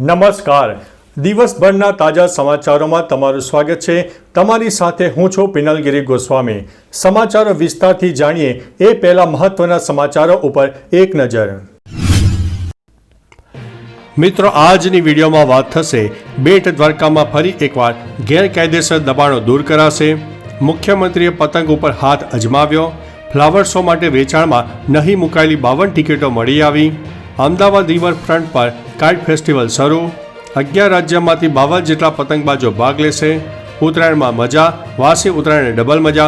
નમસ્કાર. દિવસભરના તાજા સમાચારોમાં તમારું સ્વાગત છે. તમારી સાથે હું છું પિનલગીરી ગોસ્વામી. સમાચારો વિસ્તારથી જાણીએ એ પહેલા મહત્વના સમાચારો ઉપર એક નજર. મિત્રો, આજની વિડીયોમાં વાત થશે બેટ દ્વારકામાં ફરી એકવાર ગેરકાયદેસર દબાણો દૂર કરાશે. મુખ્યમંત્રીએ પતંગ ઉપર હાથ અજમાવ્યો. ફ્લાવર શો માટે વેચાણમાં નહીં મુકાયેલી 52 ટિકિટો મળી આવી. અમદાવાદ રિવરફ્રન્ટ પર કાઇટ ફેસ્ટિવલ શરૂ. 11 રાજ્યમાંથી 52 જેટલા પતંગબાજો ભાગ લેશે. ઉત્તરાયણમાં મજા, વાસી ઉત્તરાયણે ડબલ મજા.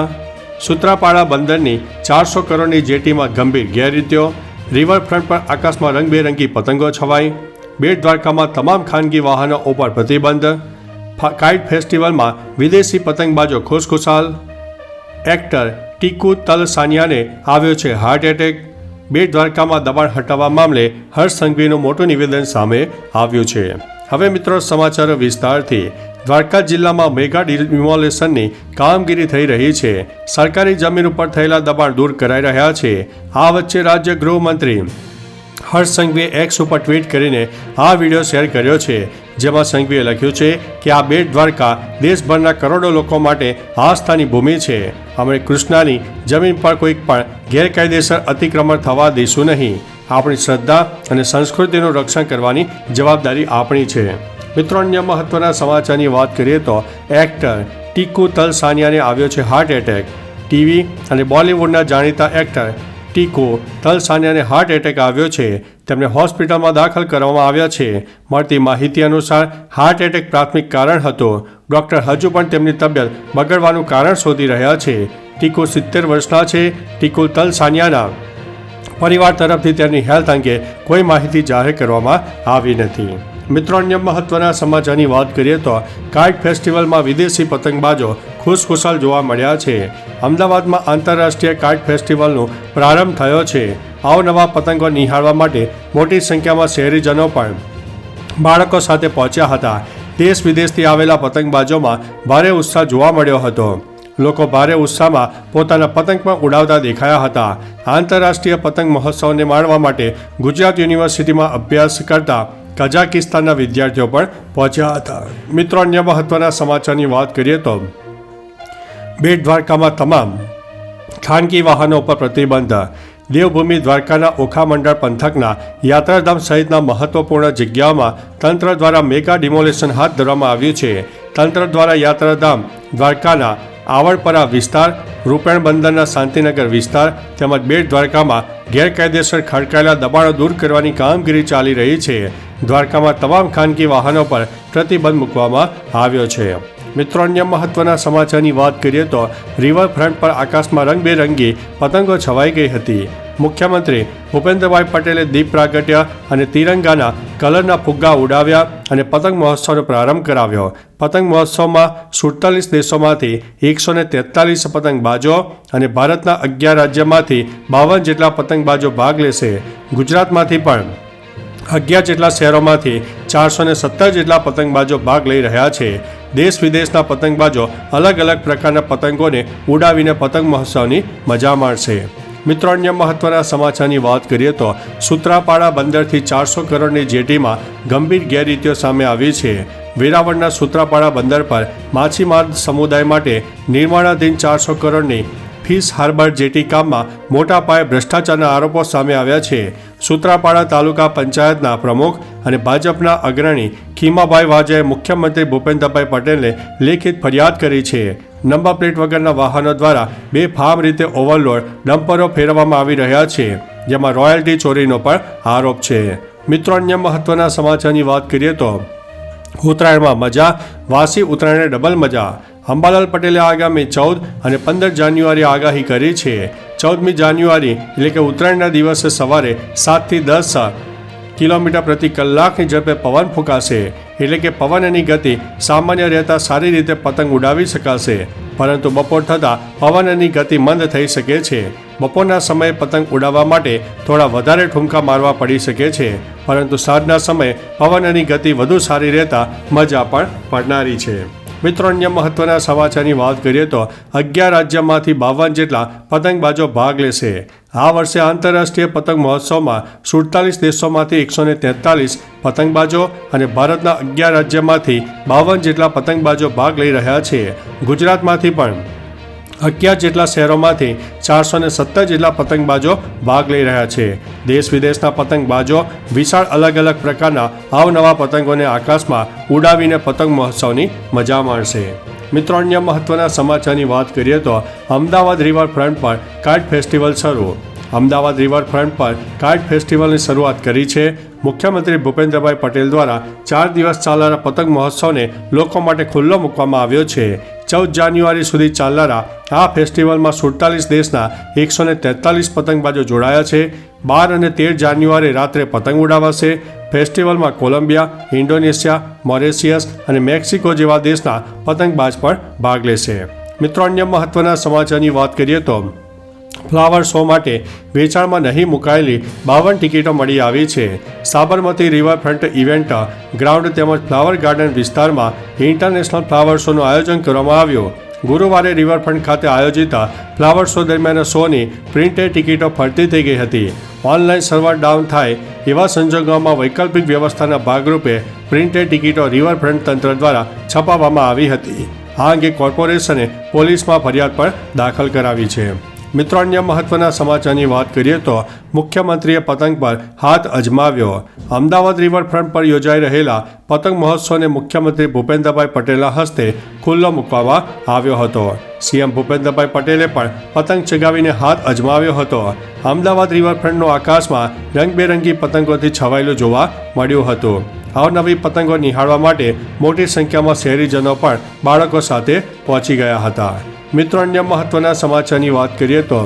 સૂત્રાપાડા બંદરની 400 કરોડની જેટીમાં ગંભીર ગેરરીતિઓ. રિવરફ્રન્ટ પર આકાશમાં રંગબેરંગી પતંગો છવાઈ. બેટ દ્વારકામાં તમામ ખાનગી વાહનો ઉપર પ્રતિબંધ. કાઇટ ફેસ્ટિવલમાં વિદેશી પતંગબાજો ખુશખુશાલ. એક્ટર ટીકુ તલસાનિયાને આવ્યો છે હાર્ટ એટેક. બેટ દ્વારકામાં દબાણ હટાવવા મામલે હર્ષ સંઘવીનું મોટું નિવેદન સામે આવ્યું છે. હવે મિત્રો, સમાચારો વિસ્તારથી. દ્વારકા જિલ્લામાં મેગા ડિમોલેશનની કામગીરી થઈ રહી છે. સરકારી જમીન ઉપર થયેલા દબાણ દૂર કરાઈ રહ્યા છે. આ વચ્ચે રાજ્ય ગૃહમંત્રી હર્ષ સંઘવીએ એક્સ ઉપર ટ્વીટ કરીને આ વિડીયો શેર કર્યો છે, જેમાં સંઘવીએ લખ્યું છે કે આ બેટ દ્વારકા દેશભરના કરોડો લોકો માટે આસ્થાની ભૂમિ છે. અમે કૃષ્ણાની જમીન પર કોઈક પણ ગેરકાયદેસર અતિક્રમણ થવા દઈશું નહીં. આપણી શ્રદ્ધા અને સંસ્કૃતિનું રક્ષણ કરવાની જવાબદારી આપણી છે. મિત્રો, અન્ય મહત્વના સમાચારની વાત કરીએ તો એક્ટર ટીકુ તલસાનિયાને આવ્યો છે હાર્ટ એટેક. ટીવી અને બોલિવૂડના જાણીતા એક્ટર ટીકુ તલસાનિયાને હાર્ટ એટેક આવ્યો છે. તેમને હોસ્પિટલમાં દાખલ કરવામાં આવ્યા છે. મળતી માહિતી અનુસાર હાર્ટ એટેક પ્રાથમિક કારણ હતું. ડૉક્ટર હજુ પણ તેમની તબિયત બગડવાનું કારણ શોધી રહ્યા છે. ટીકુ 70 વર્ષના છે. ટીકુ તલસાનિયાના પરિવાર તરફથી તેમની હેલ્થ અંગે કોઈ માહિતી જાહેર કરવામાં આવી નથી. મિત્રો, અન્ય મહત્વના સમાચારની વાત કરીએ તો કાઇટ ફેસ્ટિવલમાં વિદેશી પતંગબાજો ખુશખુશાલ જોવા મળ્યા છે. અમદાવાદમાં આંતરરાષ્ટ્રીય કાઇટ ફેસ્ટિવલનો પ્રારંભ થયો છે. અવનવા પતંગો નિહાળવા માટે મોટી સંખ્યામાં શહેરીજનો પણ બાળકો સાથે પહોંચ્યા હતા. દેશ વિદેશથી આવેલા પતંગબાજોમાં ભારે ઉત્સાહ જોવા મળ્યો હતો. લોકો ભારે ઉત્સાહમાં પોતાના પતંગ પણ ઉડાવતા દેખાયા હતા. આંતરરાષ્ટ્રીય પતંગ મહોત્સવને માણવા માટે ગુજરાત યુનિવર્સિટીમાં અભ્યાસ કરતા કઝાકિસ્તાનના વિદ્યાર્થીઓ પણ પહોંચ્યા હતા. મિત્રો, અન્ય મહત્વના સમાચારની વાત કરીએ તો બેટ દ્વારકામાં તમામ ખાનગી વાહનો પર પ્રતિબંધ. દેવભૂમિ દ્વારકાના ઓખા મંડળ પંથકના યાત્રાધામ સહિતના મહત્વપૂર્ણ જગ્યાઓમાં તંત્ર દ્વારા મેગા ડિમોલેશન હાથ ધરવામાં આવ્યું છે. તંત્ર દ્વારા યાત્રાધામ દ્વારકાના આવડપરા વિસ્તાર, રૂપેણ બંદરના શાંતિનગર વિસ્તાર તેમજ બેટ દ્વારકામાં ગેરકાયદેસર ખડકાયેલા દબાણો દૂર કરવાની કામગીરી ચાલી રહી છે. દ્વારકામાં તમામ ખાનગી વાહનો પર પ્રતિબંધ મૂકવામાં આવ્યો છે. મિત્રો, અન્ય મહત્વના સમાચારની વાત કરીએ તો રિવરફ્રન્ટ પર આકાશમાં રંગબેરંગી પતંગો છવાઈ ગઈ હતી. મુખ્યમંત્રી ભૂપેન્દ્રભાઈ પટેલે દીપ પ્રાગટ્ય અને તિરંગાના કલરના ફુગ્ગા ઉડાવ્યા અને પતંગ મહોત્સવનો પ્રારંભ કરાવ્યો. પતંગ મહોત્સવમાં 47 દેશોમાંથી 143 પતંગબાજો અને ભારતના 11 રાજ્યમાંથી 52 જેટલા પતંગબાજો ભાગ લેશે. ગુજરાતમાંથી પણ 11 જેટલા શહેરોમાંથી 417 જેટલા પતંગબાજો ભાગ લઈ રહ્યા છે. દેશ વિદેશના પતંગબાજો અલગ અલગ પ્રકારના પતંગોને ઉડાવીને પતંગ મહોત્સવની મજા માણશે. મિત્રો, અન્ય મહત્વના સમાચારની વાત કરીએ તો સૂત્રાપાડા બંદરથી 400 કરોડની જેટીમાં ગંભીર ગેરરીતિઓ સામે આવી છે. વેરાવળના સૂત્રાપાડા બંદર પર માછીમાર સમુદાય માટે નિર્માણાધીન 400 કરોડની ફિશ હાર્બર જેટી કામમાં મોટા પાયે ભ્રષ્ટાચારના આરોપો સામે આવ્યા છે. સૂત્રાપાડા તાલુકા પંચાયતના પ્રમુખ અને ભાજપના અગ્રણી ખીમાભાઈ વાજાએ મુખ્યમંત્રી ભૂપેન્દ્રભાઈ પટેલને લેખિત ફરિયાદ કરી છે. નંબર પ્લેટ વગરના વાહનો દ્વારા બેફામ રીતે ઓવરલોડ ડમ્પરો ફેરવવામાં આવી રહ્યા છે, જેમાં રોયલ્ટી ચોરીનો પણ આરોપ છે. મિત્રો, અન્ય મહત્વના સમાચારની વાત કરીએ તો ઉત્તરાયણમાં મજા, વાસી ઉત્તરાયણે ડબલ મજા. અંબાલાલ પટેલે આગામી 14 અને 15 જાન્યુઆરી આગાહી કરી છે. 14મી જાન્યુઆરી એટલે કે ઉત્તરાયણના દિવસે સવારે 7 થી 10 કિલોમીટર પ્રતિ કલાકની ઝડપે પવન ફૂંકાશે. એટલે કે પવનની ગતિ સામાન્ય રહેતા સારી રીતે પતંગ ઉડાવી શકાશે, પરંતુ બપોર થતાં પવનની ગતિ મંદ થઈ શકે છે. બપોરના સમયે પતંગ ઉડાવવા માટે થોડા વધારે ઠુમકા મારવા પડી શકે છે, પરંતુ સાંજના સમયે પવનની ગતિ વધુ સારી રહેતા મજા પણ પડનારી છે. મિત્રો, અન્ય મહત્વના સમાચારની વાત કરીએ તો 11 રાજ્યમાંથી 52 જેટલા પતંગબાજો ભાગ લેશે. આ વર્ષે આંતરરાષ્ટ્રીય પતંગ મહોત્સવમાં 47 દેશોમાંથી 143 પતંગબાજો અને ભારતના 11 રાજ્યમાંથી 52 જેટલા પતંગબાજો ભાગ લઈ રહ્યા છે. ગુજરાતમાંથી પણ 11 જેટલા શહેરોમાંથી 417 જેટલા પતંગબાજો ભાગ લઈ રહ્યા છે. દેશ વિદેશના પતંગબાજો વિશાળ અલગ અલગ પ્રકારના અવનવા પતંગોને આકાશમાં ઉડાવીને પતંગ મહોત્સવની મજા માણશે. મિત્રો, અન્ય મહત્વના સમાચારની વાત કરીએ તો અમદાવાદ રિવરફ્રન્ટ પર કાઇટ ફેસ્ટિવલ શરૂ. અમદાવાદ રિવરફ્રન્ટ પર કાઇટ ફેસ્ટિવલની શરૂઆત કરી છે. મુખ્યમંત્રી ભૂપેન્દ્રભાઈ પટેલ દ્વારા 4 દિવસ ચાલનારા પતંગ મહોત્સવને લોકો માટે ખુલ્લો મૂકવામાં આવ્યો છે. 14 જાન્યુઆરી સુધી ચાલનારા આ ફેસ્ટિવલમાં 47 દેશના 143 પતંગબાજો જોડાયા છે. 12 અને 13 જાન્યુઆરી રાત્રે પતંગ ઉડાવાશે. ફેસ્ટિવલમાં કોલંબિયા, ઇન્ડોનેશિયા, મોરેશિયસ અને મેક્સિકો જેવા દેશના પતંગબાજ પણ ભાગ લેશે. મિત્રો, અન્ય મહત્વના સમાચારની વાત કરીએ તો ફ્લાવર શો માટે વેચાણમાં નહીં મુકાયેલી 52 ટિકિટો મળી આવી છે. સાબરમતી રિવરફ્રન્ટ ઇવેન્ટ ગ્રાઉન્ડ તેમજ ફ્લાવર ગાર્ડન વિસ્તારમાં ઇન્ટરનેશનલ ફ્લાવર શોનું આયોજન કરવામાં આવ્યું. ગુરુવારે રિવરફ્રન્ટ ખાતે આયોજિત ફ્લાવર શો દરમિયાન શોની પ્રિન્ટેડ ટિકિટો ફરતી થઈ ગઈ હતી. ઓનલાઈન સર્વર ડાઉન થાય એવા સંજોગોમાં વૈકલ્પિક વ્યવસ્થાના ભાગરૂપે પ્રિન્ટેડ ટિકિટો રિવરફ્રન્ટ તંત્ર દ્વારા છપાવવામાં આવી હતી. આ અંગે કોર્પોરેશને પોલીસમાં ફરિયાદ પણ દાખલ કરાવી છે. મિત્રો, અન્ય મહત્વના સમાચારની વાત કરીએ તો મુખ્યમંત્રીએ પતંગ પર હાથ અજમાવ્યો. અમદાવાદ રિવરફ્રન્ટ પર યોજાઈ રહેલા પતંગ મહોત્સવને મુખ્યમંત્રી ભૂપેન્દ્રભાઈ પટેલના હસ્તે ખુલ્લો મૂકવામાં આવ્યો હતો. સીએમ ભૂપેન્દ્રભાઈ પટેલે પણ પતંગ ચગાવીને હાથ અજમાવ્યો હતો. અમદાવાદ રિવરફ્રન્ટનો આકાશમાં રંગબેરંગી પતંગોથી છવાયેલું જોવા મળ્યું હતું. અવનવી પતંગો નિહાળવા માટે મોટી સંખ્યામાં શહેરીજનો પણ બાળકો સાથે પહોંચી ગયા હતા. મિત્રો, અન્ય મહત્વના સમાચારની વાત કરીએ તો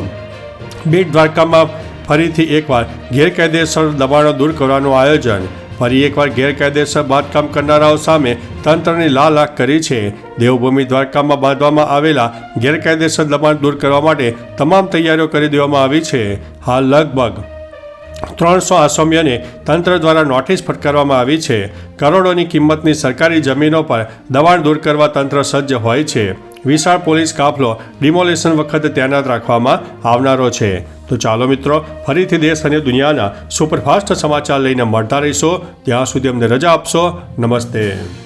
બેટ દ્વારકામાં ફરીથી એકવાર ગેરકાયદેસર દબાણો દૂર કરવાનું આયોજન. ફરી એકવાર ગેરકાયદેસર બાંધકામ કરનારાઓ સામે તંત્રની લાલ આંખ કરી છે. દેવભૂમિ દ્વારકામાં બાંધવામાં આવેલા ગેરકાયદેસર દબાણ દૂર કરવા માટે તમામ તૈયારીઓ કરી દેવામાં આવી છે. હાલ લગભગ 300 આસામીઓને તંત્ર દ્વારા નોટિસ ફટકારવામાં આવી છે. કરોડોની કિંમતની સરકારી જમીનો પર દબાણ દૂર કરવા તંત્ર સજ્જ હોય છે. વિશાળ પોલીસ કાફલો ડિમોલેશન વખતે તૈનાત રાખવામાં આવનારો છે. તો ચાલો મિત્રો, ફરીથી દેશ અને દુનિયાના સુપરફાસ્ટ સમાચાર લઈને મળતા રહીશો. ત્યાં સુધી અમને રજા આપશો. નમસ્તે.